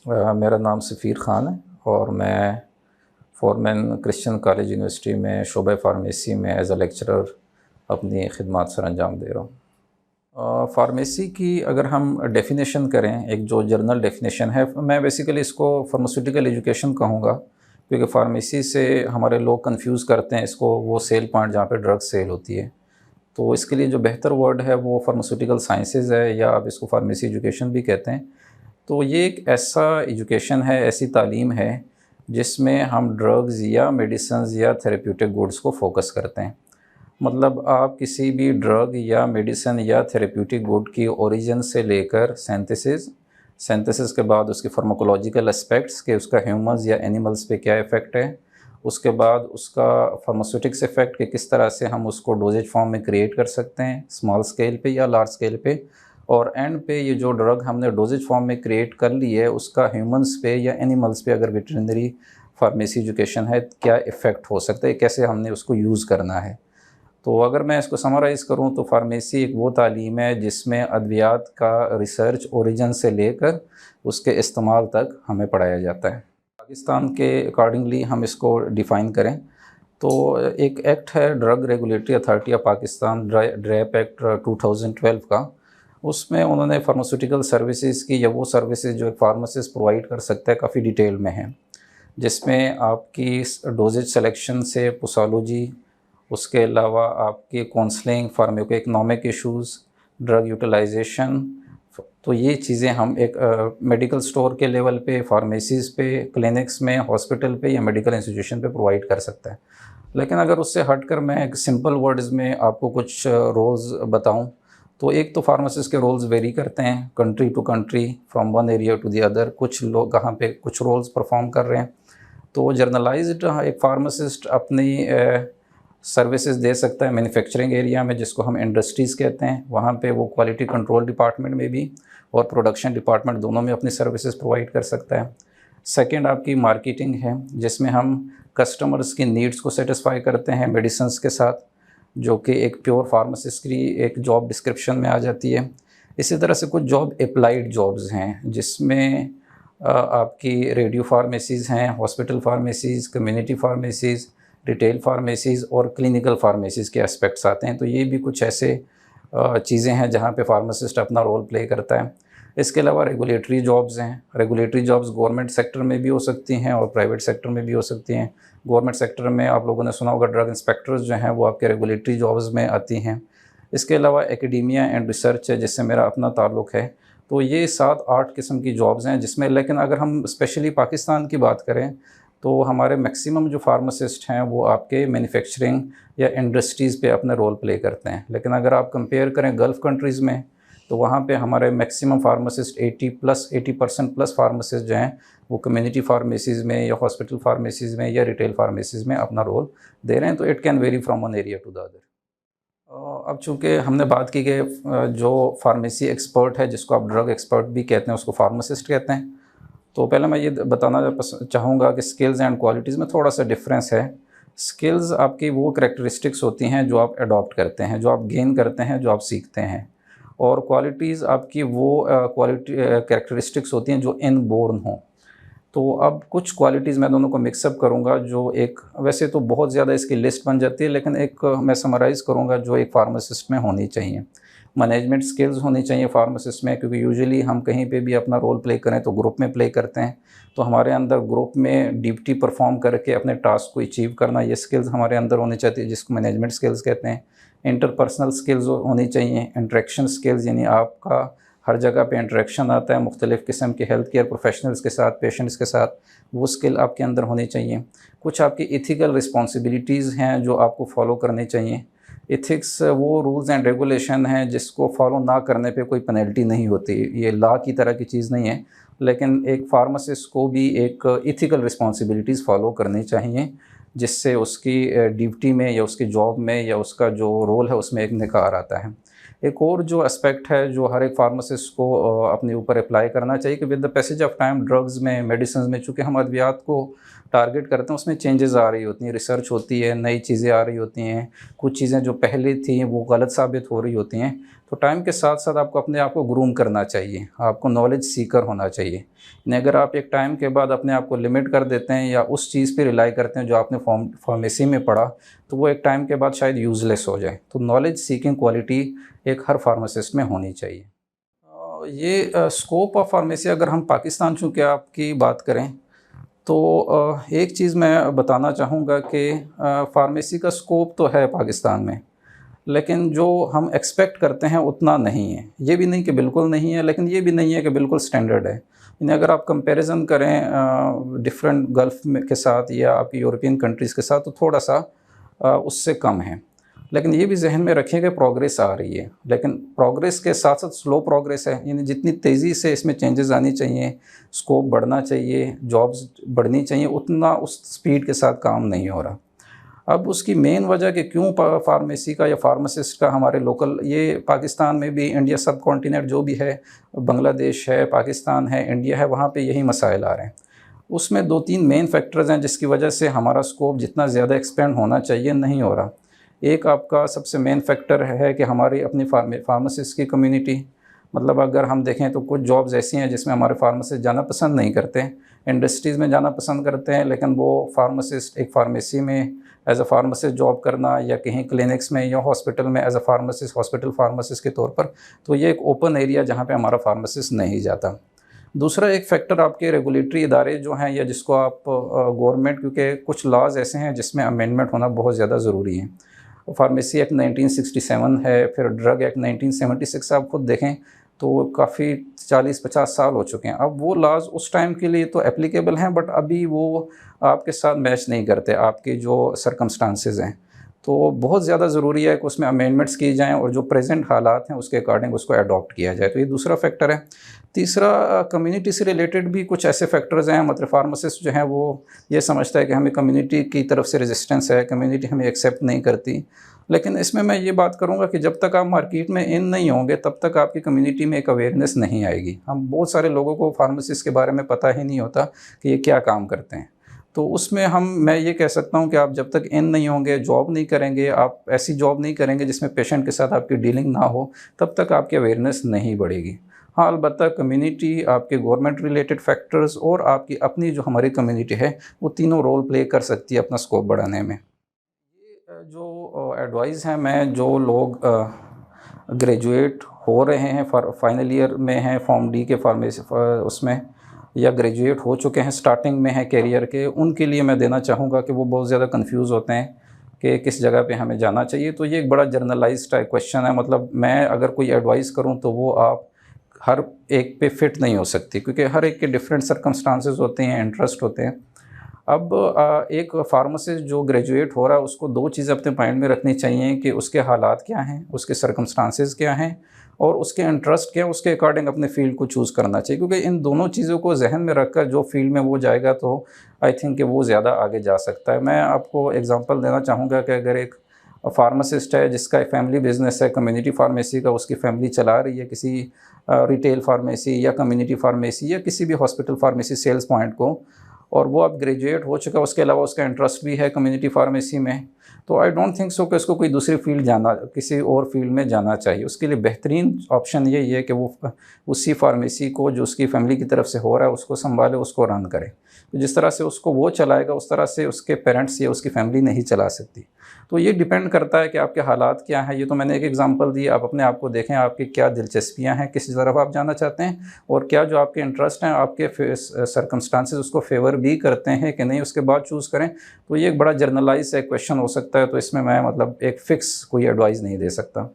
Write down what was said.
मेरा नाम सफ़ीर ख़ान है और मैं फोरमैन क्रिश्चियन कॉलेज यूनिवर्सिटी में शोबे फार्मेसी में एज़ अ लेक्चरर अपनी खिदमत सर अंजाम दे रहा हूँ। फार्मेसी की अगर हम डेफिनेशन करें, एक जो जर्नल डेफिनेशन है, मैं बेसिकली इसको फार्मास्यूटिकल एजुकेशन कहूँगा, क्योंकि फार्मेसी से हमारे लोग कंफ्यूज करते हैं इसको वो सेल पॉइंट जहाँ पे ड्रग सेल होती है। तो इसके लिए जो बेहतर वर्ड है वो फार्मास्यूटिकल साइंसेज़ है, या आप इसको फार्मेसी एजुकेशन भी कहते हैं। तो ये एक ऐसा एजुकेशन है, ऐसी तालीम है जिसमें हम ड्रग्स या मेडिसिन्स या थेरेप्यूटिक गुड्स को फोकस करते हैं। मतलब आप किसी भी ड्रग या मेडिसिन या थेरेप्यूटिक गुड की ओरिजिन से लेकर सिंथेसिस के बाद उसके फार्माकोलॉजिकल एस्पेक्ट्स के उसका ह्यूमंस या एनिमल्स पे क्या इफ़ेक्ट है, उसके बाद उसका फार्मास्यूटिक्स इफ़ेक्ट कि किस तरह से हम उसको डोजेज फॉर्म में क्रिएट कर सकते हैं स्मॉल स्केल पे या लार्ज स्केल पे, और एंड पे ये जो ड्रग हमने डोजेज फॉर्म में क्रिएट कर ली है उसका ह्यूमंस पे या एनिमल्स पे, अगर वेटरनरी फार्मेसी एजुकेशन है, क्या इफ़ेक्ट हो सकता है, कैसे हमने उसको यूज़ करना है। तो अगर मैं इसको समराइज़ करूँ तो फार्मेसी एक वो तालीम है जिसमें अद्वियात का रिसर्च ओरिजिन से लेकर उसके इस्तेमाल तक हमें पढ़ाया जाता है। पाकिस्तान के अकॉर्डिंगली हम इसको डिफ़ाइन करें तो एक एक्ट है drug regulatory authority of Pakistan, DRAP act 2012 का। उसमें उन्होंने फार्मास्यूटिकल सर्विसेज की या वो सर्विसेज जो एक फार्मासिस्ट प्रोवाइड कर सकता है काफ़ी डिटेल में है, जिसमें आपकी डोजेज सिलेक्शन से पोसोलॉजी, उसके अलावा आपकी counselling, pharmacoeconomic issues, drug utilisation. तो ये चीज़ें हम एक मेडिकल स्टोर के लेवल पे, फार्मेसीज़ पे, क्लिनिक्स में, हॉस्पिटल पे या मेडिकल इंस्टीट्यूशन पे प्रोवाइड कर सकता है। लेकिन अगर उससे हटकर मैं एक सिंपल वर्ड्स में आपको कुछ रोल्स बताऊं, तो एक तो फार्मासिस्ट के रोल्स वेरी करते हैं country to country, from one area to the other. कुछ लोग कहाँ पे कुछ रोल्स परफॉर्म कर रहे हैं। तो जर्नलाइज्ड एक फार्मासिस्ट अपनी सर्विसेज दे सकता है मैन्युफैक्चरिंग एरिया में, जिसको हम इंडस्ट्रीज़ कहते हैं, वहाँ पे वो क्वालिटी कंट्रोल डिपार्टमेंट में भी और प्रोडक्शन डिपार्टमेंट दोनों में अपनी सर्विसेज प्रोवाइड कर सकता है। सेकंड आपकी मार्केटिंग है, जिसमें हम कस्टमर्स की नीड्स को सेटिस्फाई करते हैं मेडिसिन्स के साथ, जो कि एक प्योर फार्मासिस्ट की एक जॉब डिस्क्रिप्शन में आ जाती है। इसी तरह से कुछ जॉब अप्लाइड जॉब्स हैं, जिसमें आपकी रेडियो फार्मेसीज़ हैं, hospital pharmacies, community pharmacies, retail pharmacies और क्लिनिकल फार्मेसीज़ के एस्पेक्ट्स आते हैं। तो ये भी कुछ ऐसे चीज़ें हैं जहाँ पे फार्मासिस्ट अपना रोल प्ले करता है। इसके अलावा रेगुलेटरी जॉब्स हैं। रेगुलेटरी जॉब्स गवर्नमेंट सेक्टर में भी हो सकती हैं और प्राइवेट सेक्टर में भी हो सकती हैं। गवर्नमेंट सेक्टर में आप लोगों ने सुना होगा ड्रग इंस्पेक्टर्स जो हैं वो आपके रेगुलेटरी जॉब्स में आती हैं। इसके अलावा एकेडेमिया एंड रिसर्च है, जिससे मेरा अपना ताल्लुक़ है। तो ये 7-8 किस्म की जॉब्स हैं जिसमें, लेकिन अगर हम स्पेशली पाकिस्तान की बात करें तो हमारे मैक्सिमम जो फार्मासिस्ट हैं वो आपके मैन्युफैक्चरिंग या इंडस्ट्रीज़ पे अपने रोल प्ले करते हैं। लेकिन अगर आप कंपेयर करें गल्फ़ कंट्रीज़ में, तो वहाँ पे हमारे मैक्सिमम फार्मासिस्ट 80% प्लस फार्मासिस्ट जो हैं वो कम्युनिटी फार्मेसीज़ में या हॉस्पिटल फार्मेसीज़ में या रिटेल फार्मेसीज़ में अपना रोल दे रहे हैं। तो it can vary from one area to the other. अब चूँकि हमने बात की कि जो फार्मेसी एक्सपर्ट है, जिसको आप ड्रग एक्सपर्ट भी कहते हैं, उसको फार्मासिस्ट कहते हैं। तो पहले मैं ये बताना चाहूँगा कि स्किल्स एंड क्वालिटीज़ में थोड़ा सा डिफरेंस है। स्किल्स आपकी वो करैक्टरिस्टिक्स होती हैं जो आप अडॉप्ट करते हैं, जो आप गेन करते हैं, जो आप सीखते हैं, और क्वालिटीज़ आपकी वो करैक्टरिस्टिक्स होती हैं जो इनबोर्न हों। तो अब कुछ क्वालिटीज़ मैं दोनों को मिक्सअप करूँगा, जो एक वैसे तो बहुत ज़्यादा इसकी लिस्ट बन जाती है, लेकिन एक मैं समराइज़ करूँगा जो एक फार्मासिस्ट में होनी चाहिए। मैनेजमेंट स्किल्स होनी चाहिए फार्मासिस्ट में, क्योंकि यूजुअली हम कहीं पे भी अपना रोल प्ले करें तो ग्रुप में प्ले करते हैं। तो हमारे अंदर ग्रुप में ड्यूटी परफॉर्म करके अपने टास्क को अचीव करना, ये स्किल्स हमारे अंदर होनी चाहिए, जिसको मैनेजमेंट स्किल्स कहते हैं। इंटरपर्सनल स्किल्स होनी चाहिए। इंटरेक्शन स्किल्स, यानी आपका हर जगह पे इंटरेक्शन आता है मुख्तलिफ़ किस्म के हेल्थ केयर प्रोफेशनल्स के साथ, पेशेंट्स के साथ, वो स्किल आपके अंदर होनी चाहिए। कुछ आपकी इथिकल रिस्पॉन्सिबिलिटीज़ हैं जो आपको फॉलो करनी चाहिए। एथिक्स वो रूल्स एंड रेगुलेशन हैं जिसको फॉलो ना करने पे कोई पेनल्टी नहीं होती। ये लॉ की तरह की चीज़ नहीं है, लेकिन एक फार्मासिस्ट को भी एक इथिकल रिस्पॉन्सिबिलिटीज़ फॉलो करनी चाहिए, जिससे उसकी ड्यूटी में या उसकी जॉब में या उसका जो रोल है उसमें एक निखार आता है। एक और जो एस्पेक्ट है जो हर एक फार्मासिस्ट को अपने ऊपर अप्लाई करना चाहिए कि with the passage of time drugs में, मेडिसिन में, चूँकि हम अद्वियात को टारगेट करते हैं उसमें चेंजेस आ रही होती हैं, रिसर्च होती है, नई चीज़ें आ रही होती हैं, कुछ चीज़ें जो पहले थी वो गलत साबित हो रही होती हैं। तो टाइम के साथ साथ आपको अपने आप को ग्रूम करना चाहिए, आपको नॉलेज सीकर होना चाहिए। नहीं, अगर आप एक टाइम के बाद अपने आप को लिमिट कर देते हैं या उस चीज़ पे रिलाई करते हैं जो आपने फार्मेसी में पढ़ा, तो वो एक टाइम के बाद शायद यूज़लेस हो जाए। तो नॉलेज सीकिंग क्वालिटी एक हर फार्मासिस्ट में होनी चाहिए। ये स्कोप ऑफ फार्मेसी अगर हम पाकिस्तान चूँकि आपकी बात करें, तो एक चीज़ मैं बताना चाहूँगा कि फार्मेसी का स्कोप तो है पाकिस्तान में, लेकिन जो हम एक्सपेक्ट करते हैं उतना नहीं है। ये भी नहीं कि बिल्कुल नहीं है, लेकिन ये भी नहीं है कि बिल्कुल स्टैंडर्ड है। यानी अगर आप कंपैरिज़न करें डिफरेंट गल्फ़ में के साथ या आपकी यूरोपियन कंट्रीज़ के साथ, तो थोड़ा-सा उससे कम है। लेकिन ये भी ज़हन में रखिए कि प्रोग्रेस आ रही है, लेकिन प्रोग्रेस के साथ-साथ स्लो प्रोग्रेस है। यानी जितनी तेज़ी से इसमें चेंजेस आनी चाहिए, स्कोप बढ़ना चाहिए, जॉब्स बढ़नी चाहिए, उतना उस स्पीड के साथ काम नहीं हो रहा। अब उसकी मेन वजह कि क्यों फार्मेसी का या फार्मासिस्ट का हमारे लोकल, ये पाकिस्तान में भी, इंडिया सब कॉन्टिनेंट जो भी है, बांग्लादेश है, पाकिस्तान है, इंडिया है, वहाँ पे यही मसाइल आ रहे हैं। उसमें 2-3 मेन फैक्टर्स हैं जिसकी वजह से हमारा स्कोप जितना ज़्यादा एक्सपेंड होना चाहिए नहीं हो रहा। एक आपका सबसे मेन फैक्टर है कि हमारी अपनी फार्मासिस्ट की कम्युनिटी, मतलब अगर हम देखें तो कुछ जॉब्स ऐसी हैं जिसमें हमारे फार्मासिस्ट जाना पसंद नहीं करते, इंडस्ट्रीज़ में जाना पसंद करते हैं, लेकिन वो फार्मासिस्ट एक फार्मेसी में एज अ फार्मासिस्ट जॉब करना या कहीं क्लिनिक्स में या हॉस्पिटल में as a pharmacist, hospital pharmacist के तौर पर, तो ये एक ओपन एरिया जहाँ पे हमारा फार्मासिस्ट नहीं जाता। दूसरा एक फैक्टर आपके रेगुलेटरी इदारे जो हैं, या जिसको आप गवर्नमेंट, क्योंकि कुछ लॉज ऐसे हैं जिसमें अमेंडमेंट होना बहुत ज़्यादा ज़रूरी है। फार्मेसी एक्ट 1967 है, फिर ड्रग एक्ट 1976, आप खुद देखें तो काफ़ी 40-50 साल हो चुके हैं। अब वो लॉज उस टाइम के लिए तो एप्लीकेबल हैं, बट अभी वो आपके साथ मैच नहीं करते, आपके जो सर्कमस्टांसेस हैं। तो बहुत ज़्यादा ज़रूरी है कि उसमें अमेंडमेंट्स की जाएँ और जो प्रेजेंट हालात हैं उसके अकॉर्डिंग उसको अडॉप्ट किया जाए। तो ये दूसरा फैक्टर है। तीसरा, कम्युनिटी से रिलेटेड भी कुछ ऐसे फैक्टर्स हैं, मतलब फार्मासिस्ट जो हैं वो ये समझता है कि हमें कम्युनिटी की तरफ से रेजिस्टेंस है, कम्युनिटी हमें एक्सेप्ट नहीं करती। लेकिन इसमें मैं ये बात करूँगा कि जब तक आप मार्केट में इन नहीं होंगे तब तक आपकी कम्युनिटी में एक अवेयरनेस नहीं आएगी। हम बहुत सारे लोगों को फार्मासिस्ट के बारे में पता ही नहीं होता कि ये क्या काम करते हैं। तो उसमें मैं ये कह सकता हूँ कि आप जब तक इन नहीं होंगे, जॉब नहीं करेंगे, आप ऐसी जॉब नहीं करेंगे जिसमें पेशेंट के साथ आपकी डीलिंग ना हो, तब तक आपकी अवेयरनेस नहीं बढ़ेगी। हाँ, अलबत्ता कम्युनिटी, आपके गवर्नमेंट रिलेटेड फैक्टर्स और आपकी अपनी जो हमारी कम्युनिटी है, वो तीनों रोल प्ले कर सकती है अपना स्कोप बढ़ाने में। ये जो एडवाइस है, मैं जो लोग ग्रेजुएट हो रहे हैं, फाइनल ईयर में हैं फॉर्म डी के फार्मेसी उसमें, या ग्रेजुएट हो चुके हैं, स्टार्टिंग में हैं करियर के, उनके लिए मैं देना चाहूँगा कि वो बहुत ज़्यादा कंफ्यूज होते हैं कि किस जगह पे हमें जाना चाहिए। तो ये एक बड़ा जनरलाइज्ड टाइप क्वेश्चन है। मतलब मैं अगर कोई एडवाइस करूँ तो वो आप हर एक पे फिट नहीं हो सकती, क्योंकि हर एक के डिफरेंट सर्कमस्टांसेस होते हैं, इंटरेस्ट होते हैं। अब एक फार्मासिस्ट जो ग्रेजुएट हो रहा है उसको 2 चीज़ें अपने माइंड में रखनी चाहिए कि उसके हालात क्या हैं, उसके सर्कमस्टांसेस क्या हैं और उसके इंटरेस्ट क्या है, उसके अकॉर्डिंग अपने फ़ील्ड को चूज़ करना चाहिए। क्योंकि इन दोनों चीज़ों को ज़हन में रखकर जो फ़ील्ड में वो जाएगा तो आई थिंक कि वो ज़्यादा आगे जा सकता है। मैं आपको एग्ज़ाम्पल देना चाहूँगा कि अगर एक फार्मासिस्ट है जिसका एक फैमिली बिज़नेस है कम्युनिटी फार्मेसी का, उसकी फैमिली चला रही है किसी रिटेल फार्मेसी या कम्युनिटी फार्मेसी या किसी भी हॉस्पिटल फार्मेसी सेल्स पॉइंट को, और वो अब ग्रेजुएट हो चुका है, उसके अलावा उसका इंटरेस्ट भी है कम्युनिटी फार्मेसी में, तो आई डोंट थिंक सो कि उसको कोई दूसरी फील्ड जाना, किसी और फील्ड में जाना चाहिए। उसके लिए बेहतरीन ऑप्शन यही है कि वो उसी फार्मेसी को जो उसकी फैमिली की तरफ से हो रहा है उसको संभाले, उसको रन करे। तो जिस तरह से उसको वो चलाएगा उस तरह से उसके पेरेंट्स या उसकी फैमिली नहीं चला सकती। तो ये डिपेंड करता है कि आपके हालात क्या हैं। ये तो मैंने एक एग्जांपल दी, आप अपने आप को देखें, आपकी क्या दिलचस्पियां हैं, किस तरफ आप जाना चाहते हैं और क्या जो आपके इंटरेस्ट हैं, आपके सर्कमस्टांसेस उसको फेवर भी करते हैं कि नहीं, उसके बाद चूज़ करें। तो ये एक बड़ा जर्नलाइज एक क्वेश्चन हो सकता है, तो इसमें मैं मतलब एक फ़िक्स कोई एडवाइस नहीं दे सकता।